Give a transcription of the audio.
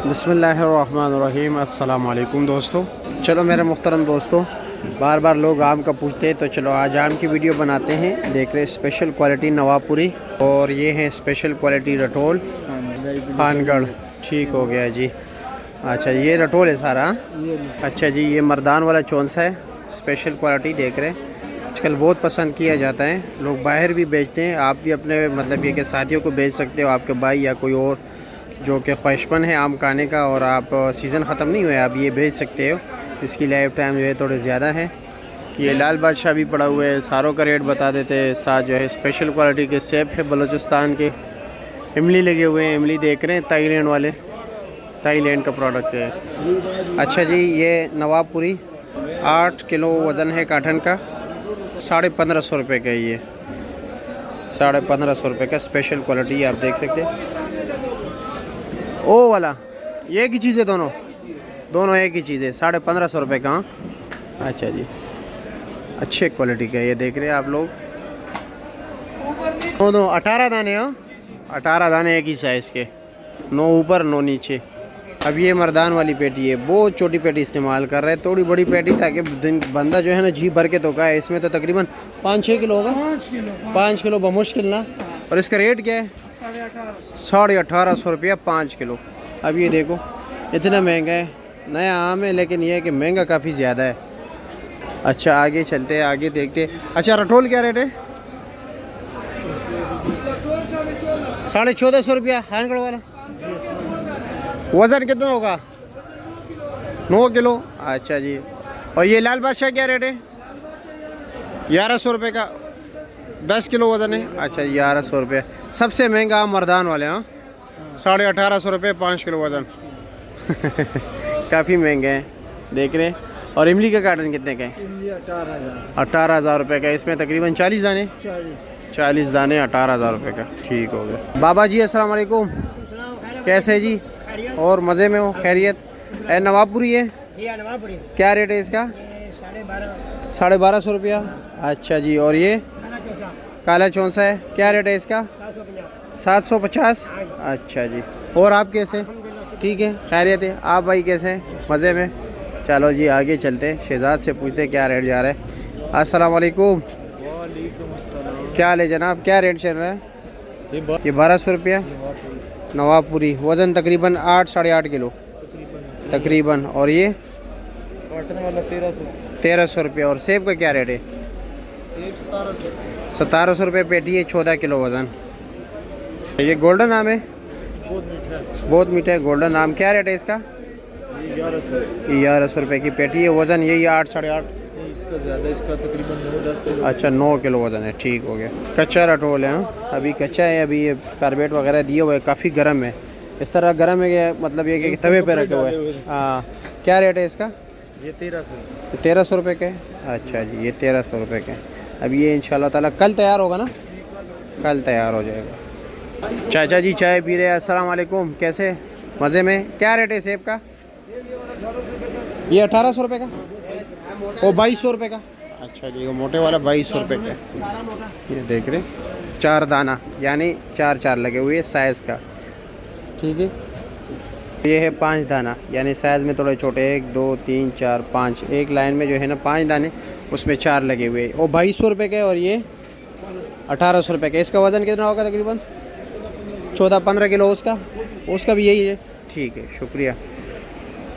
बिस्मिल्लाहिर्रहमानिर्रहीम। अस्सलाम वालेकुम दोस्तों। चलो मेरे मुहतरम दोस्तों, बार बार लोग आम का पूछते हैं तो चलो आज आम की वीडियो बनाते हैं। देख रहे स्पेशल क्वालिटी नवापुरी और ये है स्पेशल क्वालिटी रटोल खानगढ़। ठीक हो गया जी। अच्छा ये रटोल है सारा। अच्छा जी, ये मर्दान वाला चौन सा है, स्पेशल क्वालिटी देख रहे हैं। आजकल बहुत पसंद किया जाता है, लोग बाहर भी बेचते हैं। आप भी अपने मतलब ये कि साथियों को बेच सकते हो, आपके भाई या कोई और जो कि ख्वाहिशमंद है आम खाने का और आप सीज़न ख़त्म नहीं हुआ, आप ये भेज सकते हो। इसकी लाइफ टाइम जो है थोड़े ज़्यादा है। ये लाल बादशाह भी पड़ा हुआ है, सारों का रेट बता देते हैं। साथ जो है स्पेशल क्वालिटी के सेब है बलूचिस्तान के। इमली लगे हुए हैं, इमली देख रहे हैं, थाईलैंड वाले, थाईलैंड का प्रोडक्ट है। अच्छा जी, ये नवाबपुरी 8 किलो वज़न है काटन का, 1550 रुपये का। ये 1550 रुपये का स्पेशल क्वालिटी आप देख सकते हैं। ओ वाला एक ही चीज़ है, दोनों एक ही चीज़ है, 1550 रुपये का। अच्छा जी, अच्छे क्वालिटी का ये देख रहे हैं आप लोग। दोनों 18 दाने, 18 दाने एक ही साइज़ के, 9 ऊपर 9 नीचे। अब ये मर्दान वाली पेटी है, बहुत छोटी पेटी इस्तेमाल कर रहे हैं, थोड़ी बड़ी पेटी ताकि बंदा जो है ना जी भर के तो का है। इसमें तो तकरीबन 5-6 किलो होगा, 5 किलो बमुश्किल ना। और इसका रेट क्या है? 1850 रुपया 5 किलो। अब ये देखो इतना महंगा है, नया आम है लेकिन यह है कि महंगा काफ़ी ज़्यादा है। अच्छा आगे चलते हैं, आगे देखते हैं। अच्छा रटोल क्या रेट है? 1450 रुपया हैंगड़ वाला। वज़न कितना होगा? 9 किलो। अच्छा जी। और ये लाल बादशाह क्या रेट है? 1100 रुपये का, 10 किलो वज़न है। अच्छा 1100 रुपये। सबसे महंगा मर्दान वाले, हाँ, 1850 रुपये 5 किलो वज़न। काफ़ी महंगे हैं देख रहे हैं। और इमली का कार्टन कितने का है? 18,000 रुपये का। इसमें तकरीबन 40 दाने, 40 दाने 18,000 रुपये का। ठीक हो गया। बाबा जी अस्सलाम वालेकुम, कैसे है जी? और मज़े में हो? खैरियत है? नवाबपुरी है, क्या रेट है इसका? 1250 रुपया। अच्छा जी। और ये काला चौंसा है, क्या रेट है इसका? 750। अच्छा जी। और आप कैसे? ठीक है, खैरियत है? आप भाई कैसे हैं? मज़े में? चलो जी आगे चलते हैं, शहजाद से पूछते हैं क्या रेट जा रहा है। अस्सलाम वालेकुम। क्या हाल है जनाब, क्या रेट चल रहा है? ये 1200 रुपया नवाबपुरी, वज़न तकरीबन 8 साढ़े 8 किलो तकरीबन। और ये कॉटन वाला 1300 रुपया। और सेब का क्या रेट है? 1700 रुपये पेटी है, 14 किलो वज़न। ये गोल्डन आम है, बहुत मीठा है गोल्डन आम। क्या रेट है इसका? 1100 रुपये की पेटी है, वज़न यही 8 साढ़े 8। इसका ज़्यादा, इसका तकरीबन 9-10 किलो। अच्छा 9 किलो वज़न है। ठीक हो गया। कच्चा रटोल है, हाँ अभी कच्चा है, अभी ये कार्बेट वगैरह दिए हुए, काफ़ी गर्म है। इस तरह गर्म है कि मतलब ये कि तवे पे रखे हुए हैं। हाँ, क्या रेट है इसका? ये 1300। 1300 रुपये के। अच्छा जी, ये 1300 रुपये के। अब ये इंशाल्लाह ताला कल तैयार होगा ना? कल तैयार हो जाएगा। चाचा जी चाय पी रहे हैं। अस्सलाम वालेकुम, कैसे? मज़े में? क्या रेट है सेब का? ये 1800 रुपये का, वो 2200 रुपये का। अच्छा जी, वो मोटे वाला 2200 रुपये का। ये देख रहे 4 दाना, यानी 4 लगे हुए साइज़ का। ठीक है। ये है 5 दाना, यानी साइज़ में थोड़े छोटे, 1 2 3 4 5, एक लाइन में जो है ना 5 दाने, उसमें 4 लगे हुए। वो 2200 रुपये का है और ये 1800 रुपये का। इसका वज़न कितना होगा? तकरीबन 14-15 किलो। उसका भी यही है। ठीक है, शुक्रिया।